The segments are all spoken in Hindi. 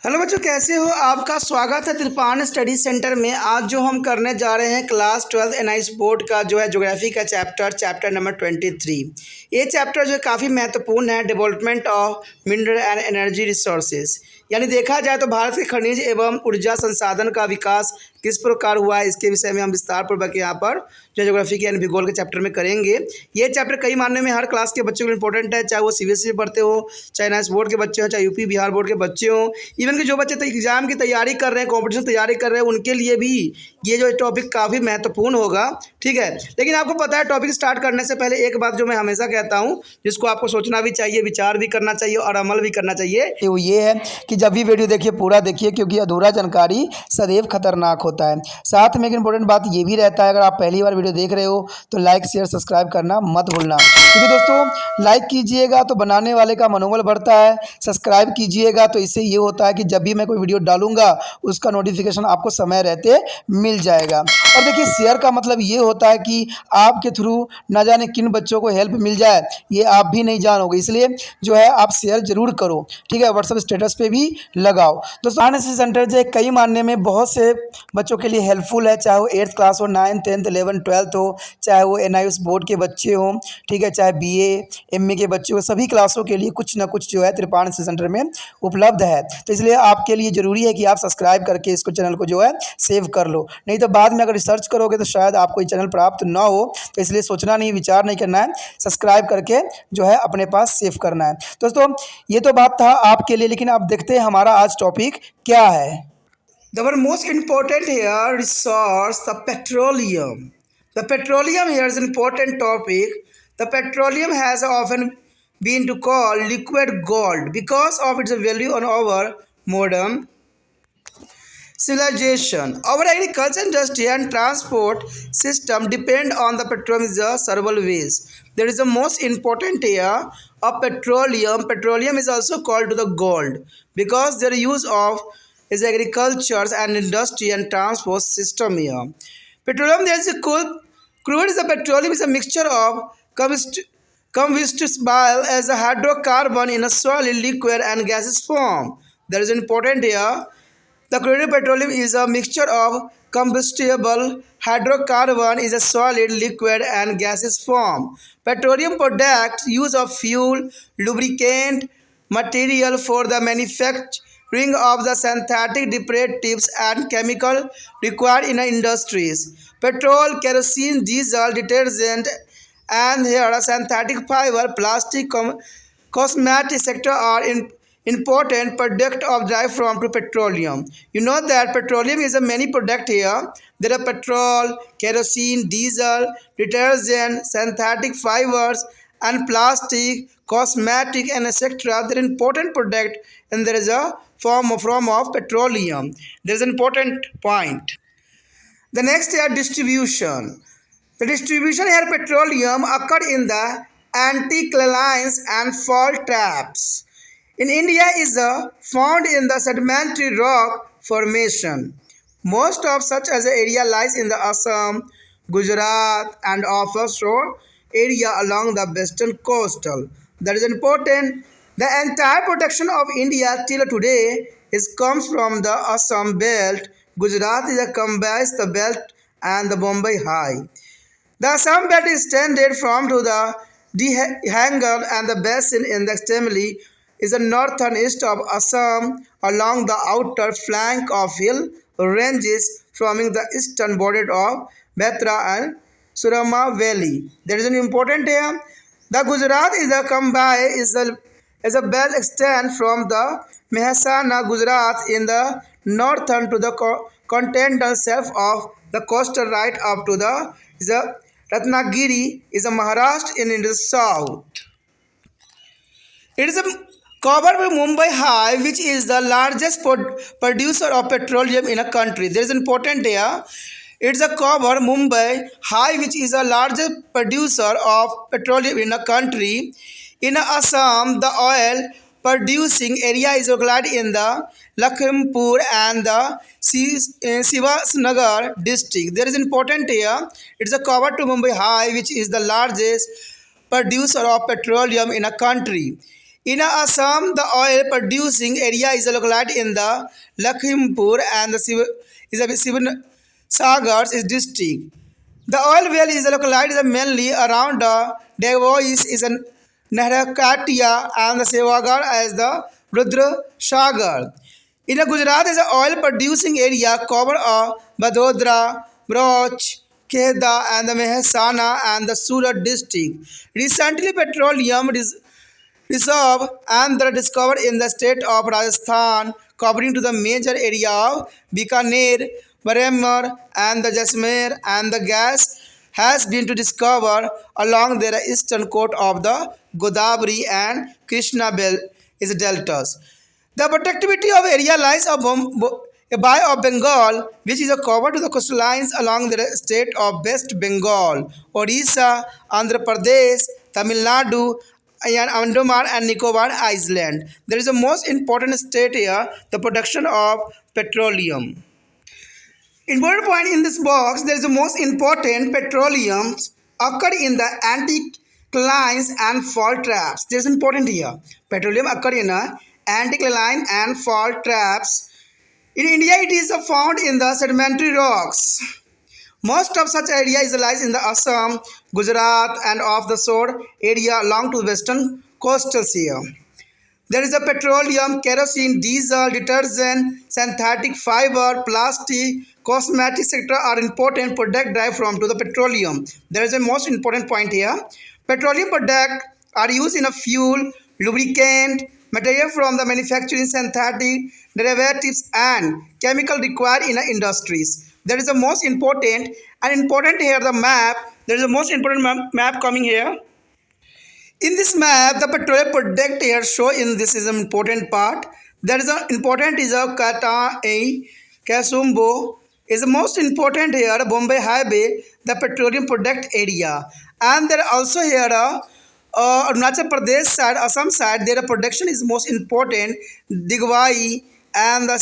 हेलो बच्चों, कैसे हो? आपका स्वागत है त्रिपान स्टडी सेंटर में। आज जो हम करने जा रहे हैं क्लास 12 एनआईएस बोर्ड का जो है ज्योग्राफी का चैप्टर नंबर 23। ये चैप्टर जो है काफ़ी महत्वपूर्ण है, development of mineral and energy resources. यानी देखा जाए तो भारत के खनिज एवं ऊर्जा संसाधन का विकास किस प्रकार हुआ है, इसके विषय में हम विस्तार पूर्वक यहाँ पर जो ज्योग्राफी के यानी भूगोल के चैप्टर में करेंगे। ये चैप्टर कई मायने में हर क्लास के बच्चों के लिए इंपॉर्टेंट है, चाहे वो सीबीएसई में पढ़ते हो, चाहे एनआईएस बोर्ड के बच्चे हो, चाहे यूपी बिहार बोर्ड के बच्चे हो, इवन कि जो बच्चे एग्जाम की तैयारी कर रहे हैं, कॉम्पिटिशन तैयारी कर रहे हैं, उनके लिए भी ये जो टॉपिक काफ़ी महत्वपूर्ण होगा। ठीक है, लेकिन आपको पता है टॉपिक स्टार्ट करने से पहले एक बात जो मैं हमेशा कहता हूँ, जिसको आपको सोचना भी चाहिए, विचार भी करना चाहिए और अमल भी करना चाहिए, वो ये है कि जब भी वीडियो देखिए पूरा देखिए, क्योंकि अधूरा जानकारी सदैव खतरनाक होता है। साथ में एक इंपॉर्टेंट बात ये भी रहता है, अगर आप पहली बार वीडियो देख रहे हो तो लाइक शेयर सब्सक्राइब करना मत भूलना, क्योंकि दोस्तों लाइक कीजिएगा तो बनाने वाले का मनोबल बढ़ता है, सब्सक्राइब कीजिएगा तो इससे ये होता है कि जब भी मैं कोई वीडियो डालूंगा उसका नोटिफिकेशन आपको समय रहते मिल जाएगा। और देखिए शेयर का मतलब ये होता है कि आपके थ्रू ना जाने किन बच्चों को हेल्प मिल जाए, ये आप भी नहीं जानोगे, इसलिए जो है आप शेयर जरूर करो। ठीक है, व्हाट्सएप स्टेटस पे भी लगाओ। दोस्तों एनआईएस सेंटर जो कई मानने में बहुत से बच्चों के लिए हेल्पफुल है, चाहे वो 8th क्लास हो, 9th 10th 11th 12th हो, चाहे वो एनआईएस बोर्ड के बच्चे हों, ठीक है, चाहे बीए एमए के बच्चे हो, सभी क्लासों के लिए कुछ ना कुछ जो है त्रिपान सेंटर में उपलब्ध है। तो इसलिए आपके लिए ज़रूरी है कि आप सब्सक्राइब करके इसको चैनल को जो है सेव कर लो, नहीं तो बाद में अगर रिसर्च करोगे तो शायद आपको ये चैनल प्राप्त ना हो। तो इसलिए सोचना नहीं, विचार नहीं करना है, सब्सक्राइब करके जो है अपने पास सेव करना है। दोस्तों ये तो बात था आपके लिए, लेकिन आप देखते हैं हमारा आज टॉपिक क्या है। The most important here resource, the petroleum. The petroleum here is an important topic. The petroleum has often been to call liquid gold because of its value on our modern civilization. Our agriculture industry and transport system depend on the petroleum in several ways. There is the most important here of petroleum. Petroleum is also called to the gold because their use of is agriculture and industry and transport system here. Petroleum, there is a crude is a petroleum is a mixture of combustible as a hydrocarbon in a solid, liquid and gaseous form. There is important here. The crude petroleum is a mixture of combustible hydrocarbon is a solid, liquid and gaseous form. Petroleum products use of fuel, lubricant, material for the manufacturing of the synthetic derivatives and chemical required in industries. Petrol, kerosene, diesel, detergent, and here synthetic fiber, plastic, cosmetic sector are important product of derived from to petroleum. You know that petroleum is a many product here. There are petrol, kerosene, diesel, detergent, synthetic fibers and plastic, cosmetic and etc. They are important product and there is a form of petroleum. There is an important point. The next here distribution. The distribution here petroleum occurred in the anticlinals and fault traps. In India is found in the sedimentary rock formation. Most of such as area lies in the Assam, Gujarat and offshore area along the western coastal. That is important. The entire production of India till today is comes from the Assam belt. Gujarat is a combines the belt and the Bombay High. The Assam belt is extended from to the Dehangar and the basin in the extremely is the northern east of Assam along the outer flank of hill ranges forming the eastern border of Batra and Surama Valley. There is an important here. The Gujarat is a combine is a belt extend from the Mehsana Gujarat in the northern to the continental shelf of the coastal right up to the is a Ratnagiri is a Maharashtra in the south. It is a covered by Mumbai High, which is the largest producer of petroleum in a country. There is important here. It's a cover Mumbai High, which is the largest producer of petroleum in a country. In Assam, the oil producing area is located in the Lakhimpur and the Sivasnagar district. There is important here. It's a cover to Mumbai High, which is the largest producer of petroleum in a country. In Assam, the oil producing area is located in the Lakhimpur and the Sivasagars district. The oil well is located mainly around the Devois is an Nahrakatia and the Sevagar as the Rudra Sagar. In Gujarat is the oil producing area cover of Vadodara, Broch, Kheda and the Mehsana and the Surat district. Recently petroleum reserve and the discovered in the state of Rajasthan covering to the major area of Bikaner, Baremar and the Jasmer and the gas has been to discover along the eastern coast of the Godavari and Krishna is deltas. The protectivity of area lies of a Bay of Bengal, which is a cover to the coastlines along the state of West Bengal, Odisha, Andhra Pradesh, Tamil Nadu, and Andaman and Nicobar Island. There is a most important state here, the production of petroleum. Important point in this box, there is the most important petroleum occur in the anticlines and fault traps. This is important here. Petroleum occur in anticline and fault traps. In India, it is found in the sedimentary rocks. Most of such area is lies in the Assam, Gujarat and off the shore area along to the western coastal sea. There is a petroleum, kerosene, diesel, detergent, synthetic fiber, plastic, cosmetics, etc. are important product derived from to the petroleum. There is a most important point here. Petroleum products are used in a fuel, lubricant, material from the manufacturing synthetic derivatives and chemical required in industries. There is a most important and important here the map. There is a most important map coming here. In this map, the petroleum product here show in this is an important part. There is an important is a Kata A Kasumbo is the most important here Bombay Highway, the petroleum product area, and there also here Arunachal Pradesh side, Assam side, their production is most important. Digwai and the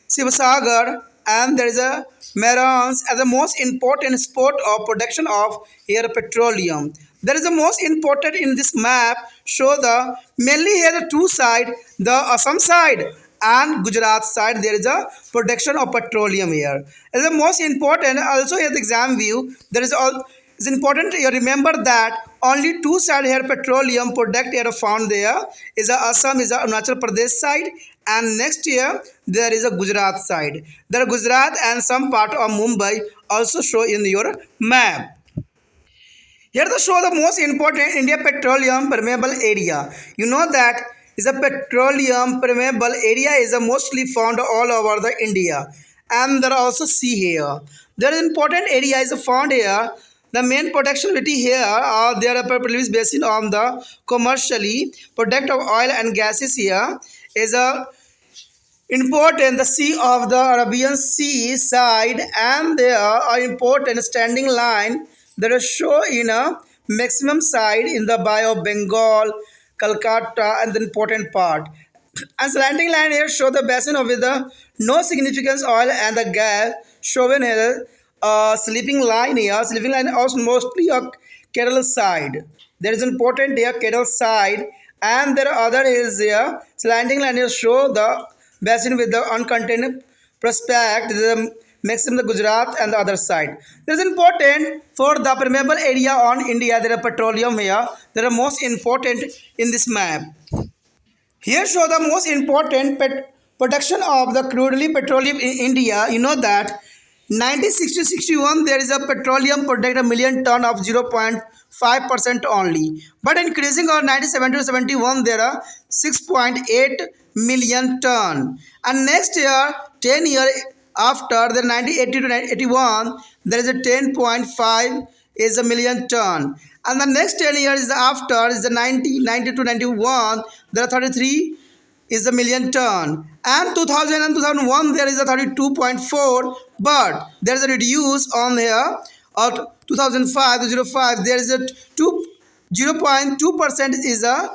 Sivasagar and there is a Marans as the most important spot of production of here petroleum. There is the most important in this map show the mainly here the two side, the Assam side and Gujarat side there is a production of petroleum here. As the most important also here the exam view there is all it's important you remember that only two side here petroleum product here found there is a Assam is a Arunachal Pradesh side and next year there is a Gujarat side. There are Gujarat and some part of Mumbai also show in your map. Here the show the most important India petroleum permeable area. You know that is a petroleum permeable area is a mostly found all over the India and there are also sea here. There is important area is found here. The main productivity here are there are produced basin on the commercially product of oil and gases here is a important the sea of the Arabian Sea side and there are important standing line that are show in a maximum side in the Bay of Bengal, Calcutta and the important part. And slanting line here show the basin of with the no significance oil and the gas shown here sleeping line here. Sleeping line also mostly a Kerala side. There is important here Kerala side and there are other is here slanting line here show the basin with the uncontained prospect the maximum the Gujarat and the other side. This is important for the permeable area on India. There are petroleum here. There are most important in this map. Here show the most important production of the crudely petroleum in India. You know that 1960-61 there is a petroleum product a million ton of 0.5% only. But increasing on 1970-71 there are 6.8 million ton. And next year 10 year after the 1980 to 81 there is a 10.5 is a million ton. And the next 10 years is after is the 1990 to 91 there are 33 is a million ton and 2000 and 2001 there is a 32.4 but there is a reduce on here of 2005 to 05 there is a 0.2% is a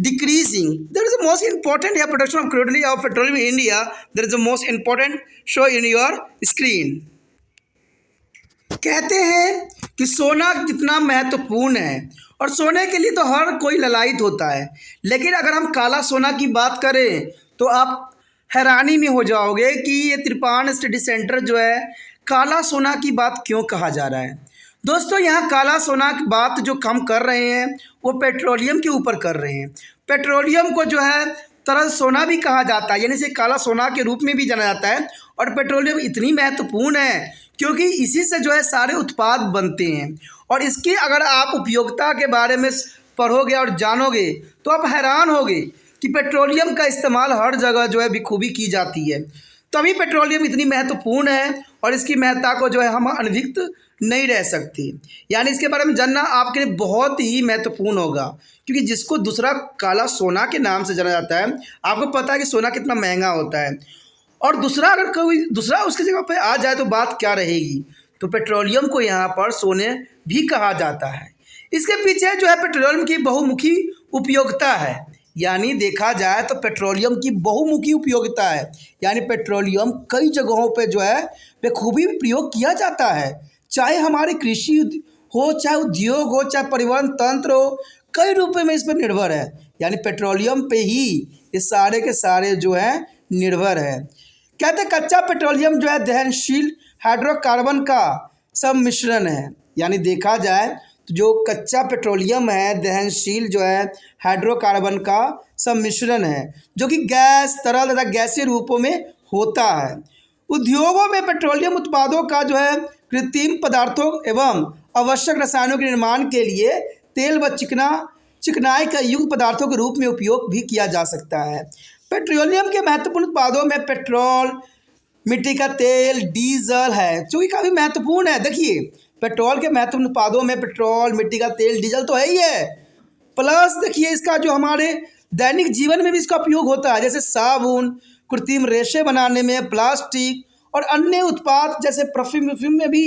decreasing. There is the most important here production of crudely of petroleum in India. There is the most important show in your screen. कहते हैं कि सोना कितना महत्वपूर्ण है और सोने के लिए तो हर कोई ललायत होता है, लेकिन अगर हम काला सोना की बात करें तो आप हैरानी में हो जाओगे कि ये त्रिपान स्टडी सेंटर जो है काला सोना की बात क्यों कहा जा रहा है। दोस्तों, यहाँ काला सोना की बात जो हम कर रहे हैं वो पेट्रोलियम के ऊपर कर रहे हैं। पेट्रोलियम को जो है तरल सोना भी कहा जाता है, यानी इसे काला सोना के रूप में भी जाना जाता है। और पेट्रोलियम इतनी महत्वपूर्ण है क्योंकि इसी से जो है सारे उत्पाद बनते हैं और इसकी अगर आप उपयोगिता के बारे में पढ़ोगे और जानोगे तो आप हैरान होगे कि पेट्रोलियम का इस्तेमाल हर जगह जो है बखूबी की जाती है। तभी पेट्रोलियम इतनी महत्वपूर्ण है और इसकी महत्ता को जो है हम अनभिज्ञ नहीं रह सकते। यानी इसके बारे में जानना आपके लिए बहुत ही महत्वपूर्ण होगा, क्योंकि जिसको दूसरा काला सोना के नाम से जाना जाता है, आपको पता है कि सोना कितना महंगा होता है, और दूसरा अगर कोई दूसरा उसकी जगह पे आ जाए तो बात क्या रहेगी। तो पेट्रोलियम को यहाँ पर सोने भी कहा जाता है। इसके पीछे जो है पेट्रोलियम की बहुमुखी उपयोगिता है, यानी देखा जाए तो पेट्रोलियम की बहुमुखी उपयोगिता है, यानी पेट्रोलियम कई जगहों पे जो है बखूबी प्रयोग किया जाता है, चाहे हमारे कृषि हो, चाहे उद्योग हो, चाहे परिवहन तंत्र हो, कई रूपों में इस पर निर्भर है। यानी पेट्रोलियम पे ही ये सारे के सारे जो है निर्भर है। कहते हैं कच्चा पेट्रोलियम जो है दहनशील हाइड्रोकार्बन का सम्मिश्रण है। यानी देखा जाए तो जो कच्चा पेट्रोलियम है दहनशील जो है हाइड्रोकार्बन का सम्मिश्रण है, जो कि गैस, तरल तथा गैसीय रूपों में होता है। उद्योगों में पेट्रोलियम उत्पादों का जो है कृत्रिम पदार्थों एवं आवश्यक रसायनों के निर्माण के लिए तेल व चिकनाई का युक्त पदार्थों के रूप में उपयोग भी किया जा सकता है। पेट्रोलियम के महत्वपूर्ण उत्पादों में पेट्रोल, मिट्टी का तेल, डीजल है, जो कि काफ़ी महत्वपूर्ण है। देखिए, पेट्रोल के महत्वपूर्ण उत्पादों में पेट्रोल, मिट्टी का तेल, डीजल तो है ही है, प्लस देखिए इसका जो हमारे दैनिक जीवन में भी इसका उपयोग होता है, जैसे साबुन, कृत्रिम रेशे बनाने में, प्लास्टिक और अन्य उत्पाद जैसे परफ्यूम में भी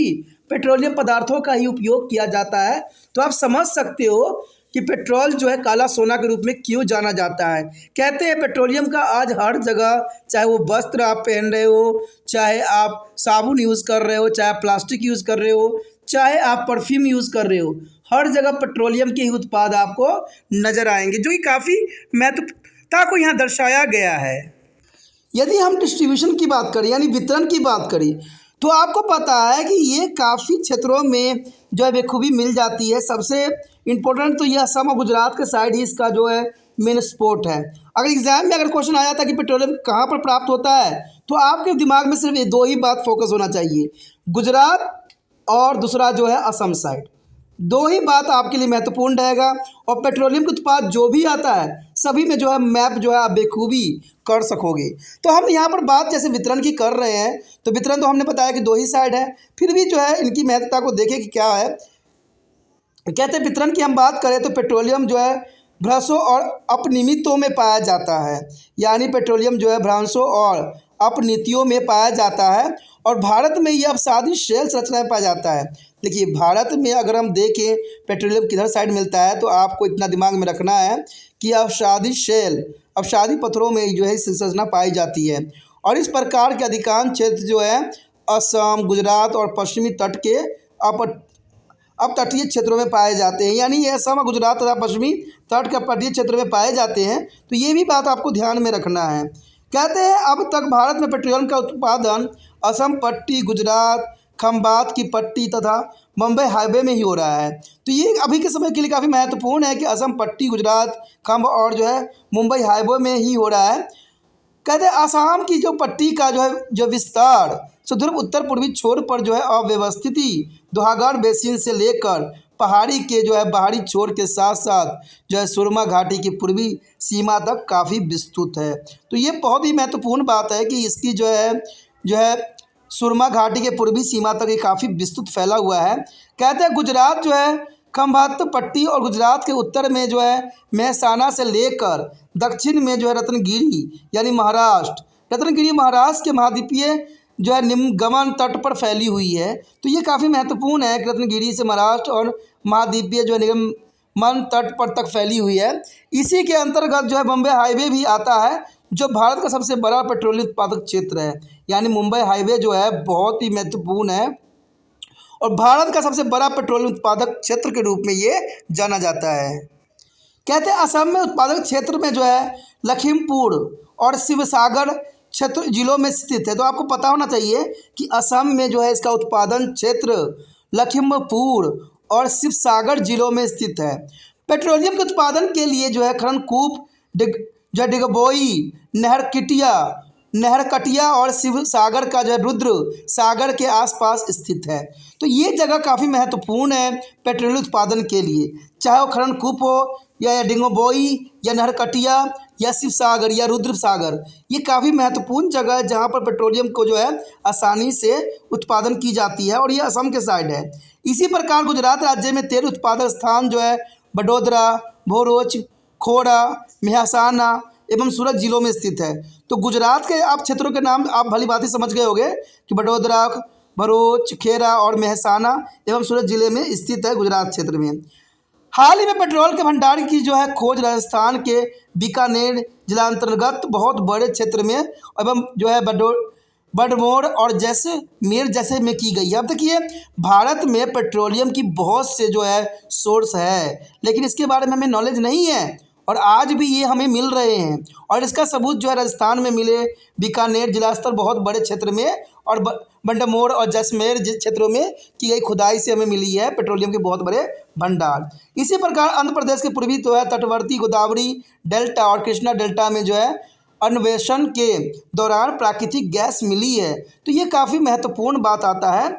पेट्रोलियम पदार्थों का ही उपयोग किया जाता है। तो आप समझ सकते हो कि पेट्रोल जो है काला सोना के रूप में क्यों जाना जाता है। कहते हैं पेट्रोलियम का आज हर जगह, चाहे वो वस्त्र आप पहन रहे हो, चाहे आप साबुन यूज़ कर रहे हो, चाहे प्लास्टिक यूज़ कर रहे हो, चाहे आप परफ्यूम यूज़ कर रहे हो, हर जगह पेट्रोलियम के ही उत्पाद आपको नज़र आएंगे, जो कि काफ़ी महत्वता को यहाँ दर्शाया गया है। यदि हम डिस्ट्रीब्यूशन की बात करें, यानी वितरण की बात करें, तो आपको पता है कि ये काफ़ी क्षेत्रों में जो है बखूबी मिल जाती है। सबसे इम्पोर्टेंट तो यह असम और गुजरात के साइड ही इसका जो है मेन स्पॉट है। अगर एग्जाम में अगर क्वेश्चन आया था कि पेट्रोलियम कहाँ पर प्राप्त होता है, तो आपके दिमाग में सिर्फ ये दो ही बात फोकस होना चाहिए, गुजरात और दूसरा जो है असम साइड। दो ही बात आपके लिए महत्वपूर्ण रहेगा। और पेट्रोलियम के उत्पाद जो भी आता है सभी में जो है मैप जो है आप बेखूबी कर सकोगे। तो हम यहाँ पर बात जैसे वितरण की कर रहे हैं, तो वितरण तो हमने बताया कि दो ही साइड है, फिर भी जो है इनकी महत्वता को देखें कि क्या है। कहते हैं वितरण की हम बात करें तो पेट्रोलियम जो है भ्रंशों और अपनियमितों में पाया जाता है, यानी पेट्रोलियम जो है भ्रंशों और अपनीतियों में पाया जाता है। और भारत में यह अपसादी शेल संरचना में पाया जाता है। देखिए, भारत में अगर हम देखें पेट्रोलियम किधर साइड मिलता है, तो आपको इतना दिमाग में रखना है कि अपसादी शेल, अपसादी पत्थरों में जो है संरचना पाई जाती है। और इस प्रकार के अधिकांश क्षेत्र जो है असम, गुजरात और पश्चिमी तट के अपतटीय क्षेत्रों में पाए जाते हैं, यानी ये असम, गुजरात तथा पश्चिमी तट के अपतटीय क्षेत्रों में पाए जाते हैं। तो ये भी बात आपको ध्यान में रखना है। कहते हैं अब तक भारत में पेट्रोलियम का उत्पादन असम पट्टी, गुजरात, खंबात की पट्टी तथा मुंबई हाईवे में ही हो रहा है। तो ये अभी के समय के लिए काफ़ी महत्वपूर्ण है कि असम पट्टी, गुजरात, खंब और जो है मुंबई हाईवे में ही हो रहा है। कहते हैं आसाम की जो पट्टी का जो विस्तार सुदूर उत्तर पूर्वी छोर पर जो है अव्यवस्थिति दुहागढ़ बेसिन से लेकर पहाड़ी के जो है बाहरी छोर के साथ साथ जो है सुरमा घाटी की पूर्वी सीमा तक काफ़ी विस्तृत है। तो ये बहुत ही महत्वपूर्ण बात है कि इसकी जो है सुरमा घाटी के पूर्वी सीमा तक ये काफ़ी विस्तृत फैला हुआ है। कहते हैं गुजरात जो है खंभात पट्टी और गुजरात के उत्तर में जो है मेहसाना से लेकर दक्षिण में जो है रत्नगिरी यानी महाराष्ट्र, रत्नगिरी महाराष्ट्र के महाद्वीपीय जो है निम्नगमन तट पर फैली हुई है। तो ये काफ़ी महत्वपूर्ण है कि रत्नगिरी से महाराष्ट्र और महाद्वीपीय जो है निम्नगमन तट पर तक फैली हुई है। इसी के अंतर्गत जो है मुंबई हाईवे भी आता है, जो भारत का सबसे बड़ा पेट्रोलियम उत्पादक क्षेत्र है। यानी मुंबई हाईवे जो है बहुत ही महत्वपूर्ण है और भारत का सबसे बड़ा पेट्रोलियम उत्पादक क्षेत्र के रूप में ये जाना जाता है। कहते हैं असम में उत्पादक क्षेत्र में जो है लखीमपुर और शिवसागर क्षेत्र जिलों में स्थित है। तो आपको पता होना चाहिए कि असम में जो है इसका उत्पादन क्षेत्र लखीमपुर और शिवसागर जिलों में स्थित है। पेट्रोलियम के उत्पादन के लिए जो है खरनकूप, डिगबोई, नहरकटिया और शिव सागर का जो है रुद्र सागर के आसपास स्थित है। तो ये जगह काफ़ी महत्वपूर्ण है पेट्रोलियम उत्पादन के लिए, चाहे वो खरनकूप हो या डिगबोई या नहरकटिया या शिव सागर या रुद्र सागर। ये काफ़ी महत्वपूर्ण जगह है जहाँ पर पेट्रोलियम को जो है आसानी से उत्पादन की जाती है और ये असम के साइड है। इसी प्रकार गुजरात राज्य में तेल उत्पादक स्थान जो है बडोदरा, भोरोच, खोड़ा, मेहसाना एवं सूरत जिलों में स्थित है। तो गुजरात के आप क्षेत्रों के नाम आप भली भांति समझ गए होंगे कि बडोदरा, भरूच, खेरा और मेहसाना एवं सूरत जिले में स्थित है गुजरात क्षेत्र में। हाल ही में पेट्रोल के भंडार की जो है खोज राजस्थान के बीकानेर जिलांतर्गत बहुत बड़े क्षेत्र में एवं जो है बड़मोर और जैसलमेर जैसे में की गई है। अब देखिए भारत में पेट्रोलियम की बहुत से जो है सोर्स है, लेकिन इसके बारे में हमें नॉलेज नहीं है और आज भी ये हमें मिल रहे हैं और इसका सबूत जो है राजस्थान में मिले बीकानेर जिला स्तर बहुत बड़े क्षेत्र में और बंडमोर और जैसलमेर क्षेत्रों में की गई खुदाई से हमें मिली है पेट्रोलियम के बहुत बड़े भंडार। इसी प्रकार आंध्र प्रदेश के पूर्वी जो है तटवर्ती गोदावरी डेल्टा और कृष्णा डेल्टा में जो है अन्वेषण के दौरान प्राकृतिक गैस मिली है। तो ये काफ़ी महत्वपूर्ण बात आता है।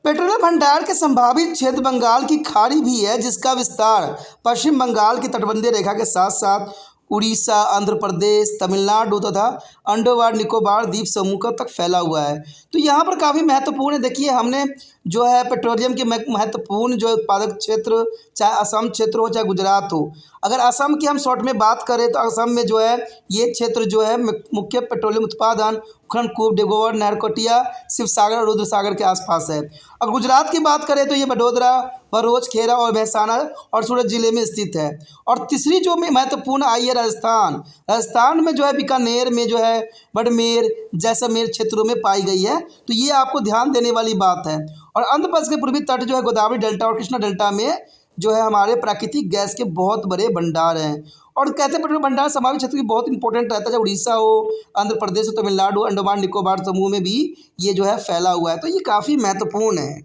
पेट्रोलियम भंडार के संभावित क्षेत्र बंगाल की खाड़ी भी है, जिसका विस्तार पश्चिम बंगाल की तटबंधीय रेखा के साथ साथ उड़ीसा, आंध्र प्रदेश, तमिलनाडु तथा अंडमान निकोबार द्वीप समूह तक फैला हुआ है। तो यहाँ पर काफ़ी महत्वपूर्ण है। देखिए हमने जो है पेट्रोलियम के महत्वपूर्ण जो उत्पादक क्षेत्र, चाहे असम क्षेत्र हो चाहे गुजरात हो, अगर असम की हम शॉर्ट में बात करें तो असम में जो है ये क्षेत्र जो है मुख्य पेट्रोलियम उत्पादन खरनकूप, डिब्रूगढ़, नहरकटिया, शिवसागर और रुद्र सागर के आसपास है। और गुजरात की बात करें तो ये बडोदरा, भरूच, खेरा और मेहसाना और सूरत जिले में स्थित है। और तीसरी जो महत्वपूर्ण आई है राजस्थान। राजस्थान में जो है बीकानेर में जो है बाड़मेर, जैसलमेर क्षेत्रों में पाई गई है। तो ये आपको ध्यान देने वाली बात है। और आंध्र प्रदेश के पूर्वी तट जो है गोदावरी डेल्टा और कृष्णा डेल्टा में जो है हमारे प्राकृतिक गैस के बहुत बड़े भंडार हैं। और कहते हैं पेट्रोल भंडार समावी क्षेत्र की बहुत इंपॉर्टेंट रहता है, चाहे उड़ीसा हो, आंध्र प्रदेश हो, तमिलनाडु, अंडमान निकोबार समूह में भी ये जो है फैला हुआ है। तो ये काफ़ी महत्वपूर्ण है।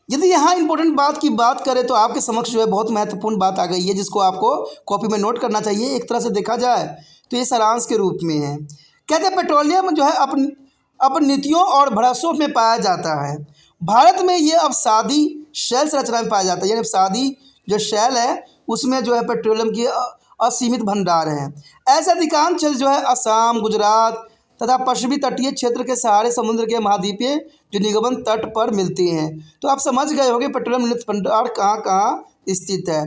यदि यहाँ इंपॉर्टेंट बात की बात करें तो आपके समक्ष जो है बहुत महत्वपूर्ण बात आ गई है, जिसको आपको कॉपी में नोट करना चाहिए। एक तरह से देखा जाए तो ये सारांश के रूप में है। कहते हैं पेट्रोलियम जो है अपनीतियों और भड़सों में पाया जाता है। भारत में ये अवसादी शैल संरचना में पाया जाता है, यानी अवसादी जो शैल है उसमें जो है पेट्रोलियम की असीमित भंडार हैं। ऐसे अधिकांश क्षेत्र जो है असम, गुजरात तथा पश्चिमी तटीय क्षेत्र के सहारे समुद्र के महाद्वीपीय जो निगमन तट पर मिलते हैं। तो आप समझ गए होंगे पेट्रोलियम निहित भंडार कहाँ कहाँ स्थित है।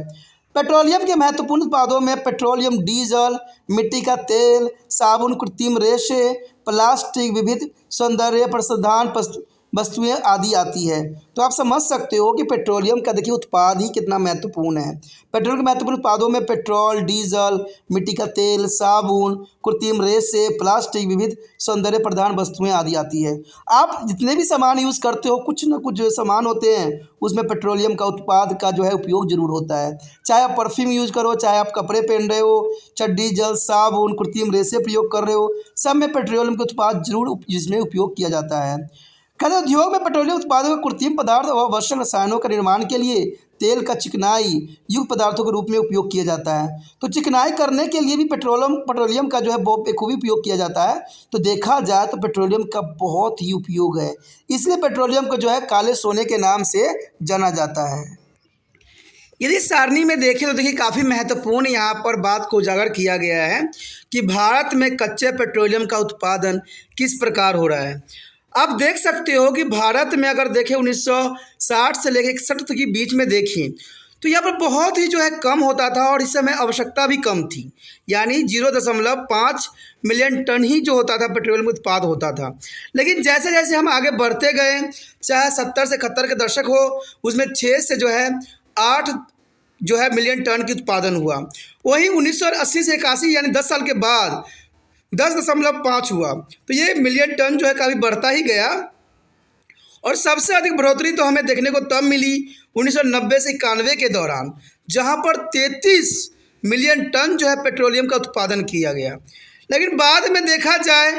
पेट्रोलियम के महत्वपूर्ण उत्पादों में पेट्रोलियम डीजल, मिट्टी का तेल, साबुन, कृत्रिम रेशे, प्लास्टिक, विविध सौंदर्य प्रसाधन वस्तुएं आदि आती है। तो आप समझ सकते हो कि पेट्रोलियम का देखिए उत्पाद ही कितना महत्वपूर्ण है। पेट्रोल के महत्वपूर्ण उत्पादों में पेट्रोल, डीजल, मिट्टी का तेल, साबुन, कृत्रिम रेशे, प्लास्टिक, विविध सौंदर्य प्रधान वस्तुएं आदि आती है। आप जितने भी सामान यूज़ करते हो कुछ ना कुछ जो सामान होते हैं उसमें पेट्रोलियम का उत्पाद का जो है उपयोग जरूर होता है। चाहे आप परफ्यूम यूज़ करो, चाहे आप कपड़े पहन रहे हो, चाहे डीजल, साबुन, कृत्रिम रेशे प्रयोग कर रहे हो, सब में पेट्रोलियम का उत्पाद जरूर जिसमें उपयोग किया जाता है। खाद्य उद्योग में पेट्रोलियम उत्पादों का कृत्रिम पदार्थ और आवश्यक रसायनों के निर्माण के लिए तेल का चिकनाई युक्त पदार्थों के रूप में उपयोग किया जाता है। तो चिकनाई करने के लिए भी पेट्रोलियम का जो है बखूबी उपयोग किया जाता है। तो देखा जाए तो पेट्रोलियम का बहुत ही उपयोग है, इसलिए पेट्रोलियम को जो है काले सोने के नाम से जाना जाता है। यदि सारणी में देखें तो देखिए काफ़ी महत्वपूर्ण यहाँ पर बात को उजागर किया गया है कि भारत में कच्चे पेट्रोलियम का उत्पादन किस प्रकार हो रहा है। आप देख सकते हो कि भारत में अगर देखें 1960 से लेकर 61 तक के बीच में देखें तो यहाँ पर बहुत ही जो है कम होता था और इस समय आवश्यकता भी कम थी, यानी 0.5 मिलियन टन ही जो होता था पेट्रोलियम उत्पाद होता था। लेकिन जैसे जैसे हम आगे बढ़ते गए, चाहे 70 से 71 के दशक हो, उसमें 6 से जो है 8 जो है मिलियन टन की उत्पादन हुआ। वही 1980 से 81 यानी 10 साल के बाद 10.5 हुआ। तो ये मिलियन टन जो है काफ़ी बढ़ता ही गया। और सबसे अधिक बढ़ोतरी तो हमें देखने को तब मिली 1990 से 91 के दौरान, जहां पर 33 मिलियन टन जो है पेट्रोलियम का उत्पादन किया गया। लेकिन बाद में देखा जाए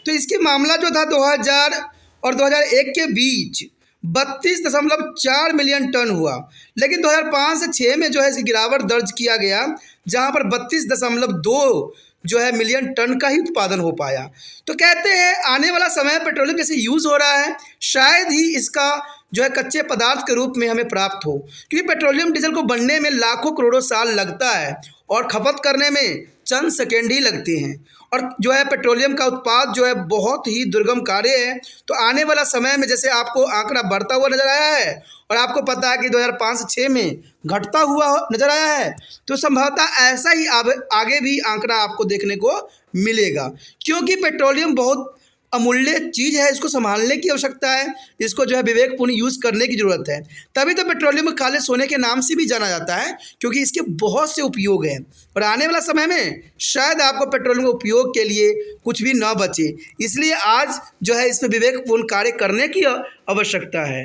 तो इसके मामला जो था 2000 और 2001 के बीच 32.4 मिलियन टन हुआ। लेकिन 2005 से 6 में जो है इसकी गिरावट दर्ज किया गया, जहां पर 32.2 जो है मिलियन टन का ही उत्पादन हो पाया। तो कहते हैं आने वाला समय पेट्रोलियम जैसे यूज़ हो रहा है, शायद ही इसका जो है कच्चे पदार्थ के रूप में हमें प्राप्त हो, क्योंकि पेट्रोलियम डीजल को बनने में लाखों करोड़ों साल लगता है और खपत करने में चंद सेकेंड ही लगते हैं। और जो है पेट्रोलियम का उत्पाद जो है बहुत ही दुर्गम कार्य है। तो आने वाला समय में जैसे आपको आंकड़ा बढ़ता हुआ नज़र आया है और आपको पता है कि 2005 से 6 में घटता हुआ नज़र आया है, तो संभवतः ऐसा ही आगे भी आंकड़ा आपको देखने को मिलेगा, क्योंकि पेट्रोलियम बहुत अमूल्य चीज़ है। इसको संभालने की आवश्यकता है, इसको जो है विवेकपूर्ण यूज़ करने की ज़रूरत है। तभी तो पेट्रोलियम को काले सोने के नाम से भी जाना जाता है, क्योंकि इसके बहुत से उपयोग हैं। और आने वाला समय में शायद आपको पेट्रोलियम के उपयोग के लिए कुछ भी न बचे, इसलिए आज जो है इस पर विवेकपूर्ण कार्य करने की आवश्यकता है।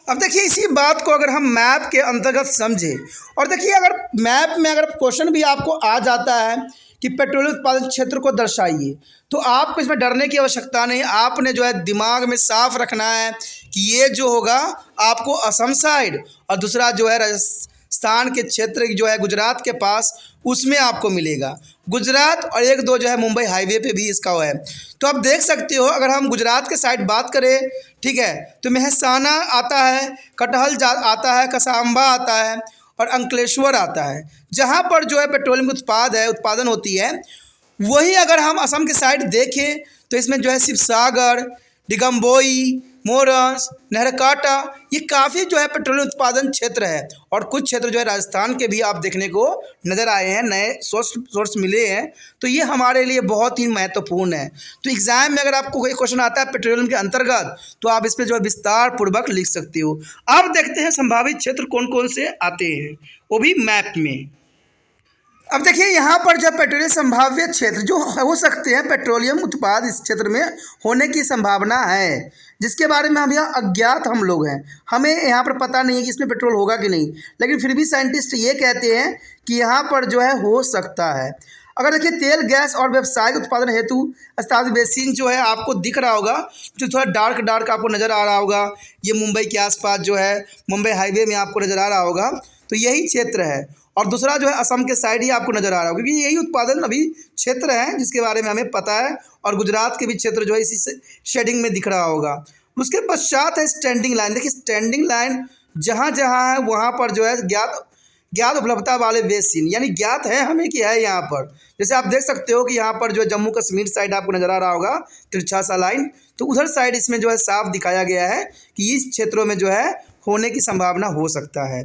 अब देखिए इसी बात को अगर हम मैप के अंतर्गत समझें, और देखिए अगर मैप में अगर क्वेश्चन भी आपको आ जाता है कि पेट्रोलियम उत्पादन क्षेत्र को दर्शाइए, तो आपको इसमें डरने की आवश्यकता नहीं। आपने जो है दिमाग में साफ रखना है कि ये जो होगा आपको असम साइड और दूसरा जो है राजस्थान के क्षेत्र जो है गुजरात के पास, उसमें आपको मिलेगा। गुजरात और 1-2 जो है मुंबई हाईवे पे भी इसका है। तो आप देख सकते हो, अगर हम गुजरात के साइड बात करें, ठीक है, तो मेहसाना आता है, कटहल आता है, कसांबा आता है और अंकलेश्वर आता है, जहाँ पर जो है पेट्रोलियम उत्पादन होती है। वहीं अगर हम असम के साइड देखें तो इसमें जो है शिवसागर, दिगंबोई, मोरस, नहरकाटा, ये काफ़ी जो है पेट्रोलियम उत्पादन क्षेत्र है। और कुछ क्षेत्र जो है राजस्थान के भी आप देखने को नज़र आए हैं, नए सोर्स मिले हैं। तो ये हमारे लिए बहुत ही महत्वपूर्ण है। तो एग्ज़ाम में अगर आपको कोई क्वेश्चन आता है पेट्रोलियम के अंतर्गत, तो आप इस पर जो है विस्तार पूर्वक लिख सकते हो। अब देखते हैं संभावित क्षेत्र कौन कौन से आते हैं, वो भी मैप में। अब देखिए यहाँ पर जो पेट्रोलियम संभाव्य क्षेत्र जो हो सकते हैं, पेट्रोलियम उत्पाद इस क्षेत्र में होने की संभावना है, जिसके बारे में हम यहाँ अज्ञात हम लोग हैं। हमें यहाँ पर पता नहीं है कि इसमें पेट्रोल होगा कि नहीं, लेकिन फिर भी साइंटिस्ट ये कहते हैं कि यहाँ पर जो है हो सकता है। अगर देखिए तेल, गैस और व्यावसायिक उत्पादन हेतु स्थापित बेसिन जो है आपको दिख रहा होगा, जो थोड़ा डार्क आपको नज़र आ रहा होगा, ये मुंबई के आसपास जो है मुंबई हाईवे में आपको नज़र आ रहा होगा, तो यही क्षेत्र है। और दूसरा जो है असम के साइड ही आपको नज़र आ रहा होगा, क्योंकि यही उत्पादन अभी क्षेत्र है जिसके बारे में हमें पता है। और गुजरात के भी क्षेत्र जो है इसी शेडिंग में दिख रहा होगा। उसके पश्चात है स्टैंडिंग लाइन। देखिए स्टैंडिंग लाइन जहाँ जहाँ है वहाँ पर जो है ज्ञात उपलब्धता वाले बेसिन, यानी ज्ञात है हमें कि है यहाँ पर। जैसे आप देख सकते हो कि यहाँ पर जो है जम्मू कश्मीर साइड आपको नज़र आ रहा होगा तिरछा सा लाइन, तो उधर साइड इसमें जो है साफ दिखाया गया है कि इस क्षेत्रों में जो है होने की संभावना हो सकता है।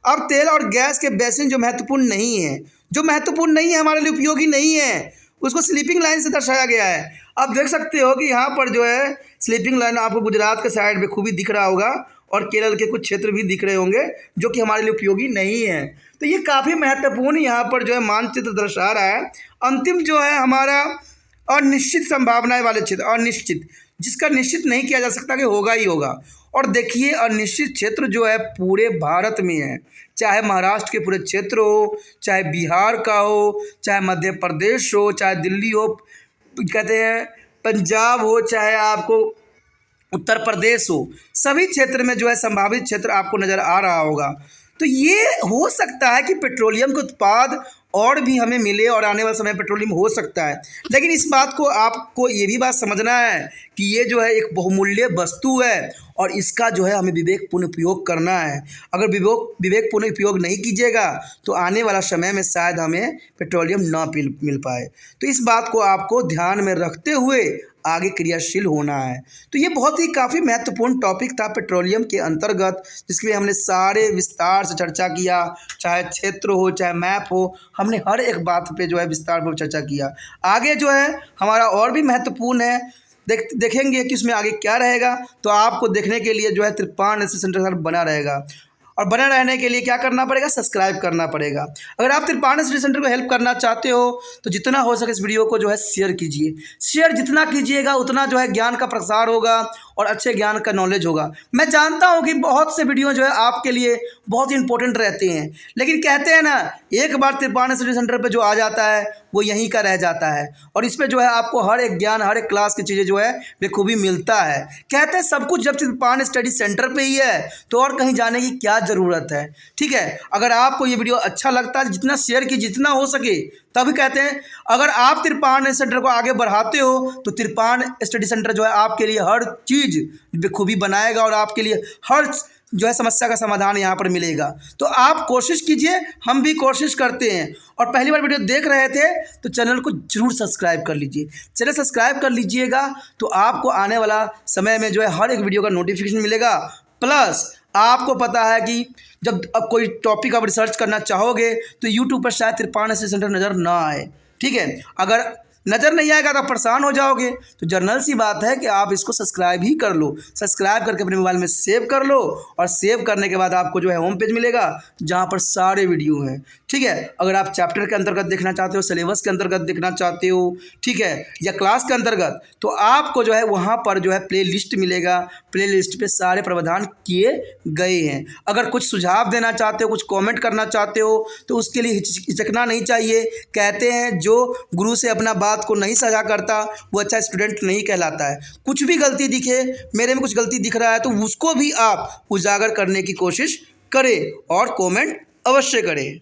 अब तेल और गैस के बेसिन जो महत्वपूर्ण नहीं है, हमारे लिए उपयोगी नहीं है, उसको स्लीपिंग लाइन से दर्शाया गया है। आप देख सकते हो कि यहाँ पर जो है स्लीपिंग लाइन आपको गुजरात के साइड में खूबी दिख रहा होगा और केरल के कुछ क्षेत्र भी दिख रहे होंगे, जो कि हमारे लिए उपयोगी नहीं है। तो ये काफ़ी महत्वपूर्ण यहाँ पर जो है मानचित्र दर्शा रहा है। अंतिम जो है हमारा अनिश्चित संभावनाएं वाले क्षेत्र, अनिश्चित, जिसका निश्चित नहीं किया जा सकता कि होगा ही होगा। और देखिए अनिश्चित क्षेत्र जो है पूरे भारत में है, चाहे महाराष्ट्र के पूरे क्षेत्र हो, चाहे बिहार का हो, चाहे मध्य प्रदेश हो, चाहे दिल्ली हो, कहते हैं पंजाब हो, चाहे आपको उत्तर प्रदेश हो, सभी क्षेत्र में जो है संभावित क्षेत्र आपको नज़र आ रहा होगा। तो ये हो सकता है कि पेट्रोलियम के उत्पाद और भी हमें मिले और आने वाले समय पेट्रोलियम हो सकता है। लेकिन इस बात को आपको ये भी बात समझना है कि ये जो है एक बहुमूल्य वस्तु है और इसका जो है हमें विवेकपूर्ण उपयोग करना है। अगर विवेकपूर्ण उपयोग नहीं कीजिएगा तो आने वाला समय में शायद हमें पेट्रोलियम ना मिल पाए। तो इस बात को आपको ध्यान में रखते हुए आगे क्रियाशील होना है। तो ये बहुत ही काफ़ी महत्वपूर्ण टॉपिक था पेट्रोलियम के अंतर्गत, जिसके लिए हमने सारे विस्तार से चर्चा किया, चाहे क्षेत्र हो चाहे मैप हो, हमने हर एक बात पे जो है विस्तार पर चर्चा किया। आगे जो है हमारा और भी महत्वपूर्ण है, देखेंगे कि उसमें आगे क्या रहेगा। तो आपको देखने के लिए जो है त्रिपाण स्टडी सेंटर बना रहेगा, और बना रहने के लिए क्या करना पड़ेगा, सब्सक्राइब करना पड़ेगा। अगर आप त्रिपाण स्टडी सेंटर को हेल्प करना चाहते हो तो जितना हो सके इस वीडियो को जो है शेयर कीजिए। शेयर जितना कीजिएगा उतना जो है ज्ञान का प्रसार होगा और अच्छे ज्ञान का नॉलेज होगा। मैं जानता हूँ कि बहुत से वीडियो जो है आपके लिए बहुत इंपॉर्टेंट रहते हैं, लेकिन कहते हैं ना, एक बार त्रिपाण स्टडी सेंटर पे जो आ जाता है वो यहीं का रह जाता है, और इस पे जो है आपको हर एक ज्ञान, हर एक क्लास की चीज़ें जो है बखूबी मिलता है। कहते हैं सब कुछ जब त्रिपाण स्टडी सेंटर पे ही है तो और कहीं जाने की क्या ज़रूरत है। ठीक है, अगर आपको ये वीडियो अच्छा लगता है, जितना शेयर की जितना हो सके, तभी कहते हैं अगर आप त्रिपाण सेंटर को आगे बढ़ाते हो तो त्रिपाण स्टडी सेंटर जो है आपके लिए हर चीज़ बखूबी बनाएगा और आपके लिए हर जो है समस्या का समाधान यहाँ पर मिलेगा। तो आप कोशिश कीजिए, हम भी कोशिश करते हैं। और पहली बार वीडियो देख रहे थे तो चैनल को जरूर सब्सक्राइब कर लीजिए। चैनल सब्सक्राइब कर लीजिएगा तो आपको आने वाला समय में जो है हर एक वीडियो का नोटिफिकेशन मिलेगा। प्लस आपको पता है कि जब अब कोई टॉपिक आप रिसर्च करना चाहोगे तो यूट्यूब पर शायद त्रिपाण स्टडी सेंटर नज़र ना आए। ठीक है, अगर नज़र नहीं आएगा तो आप परेशान हो जाओगे। तो जर्नल सी बात है कि आप इसको सब्सक्राइब ही कर लो। सब्सक्राइब करके अपने मोबाइल में सेव कर लो, और सेव करने के बाद आपको जो है होम पेज मिलेगा जहाँ पर सारे वीडियो हैं। ठीक है, अगर आप चैप्टर के अंतर्गत देखना चाहते हो, सिलेबस के अंतर्गत देखना चाहते हो, ठीक है, या क्लास के अंतर्गत, तो आपको जो है वहाँ पर जो है प्ले लिस्ट मिलेगा। प्ले लिस्ट पर सारे प्रावधान किए गए हैं। अगर कुछ सुझाव देना चाहते हो, कुछ कॉमेंट करना चाहते हो तो उसके लिए हिचकना नहीं चाहिए। कहते हैं जो गुरु से अपना बात को नहीं साझा करता वो अच्छा स्टूडेंट नहीं कहलाता है। कुछ भी गलती दिखे, मेरे में कुछ गलती दिख रहा है तो उसको भी आप उजागर करने की कोशिश करें और कमेंट अवश्य करें।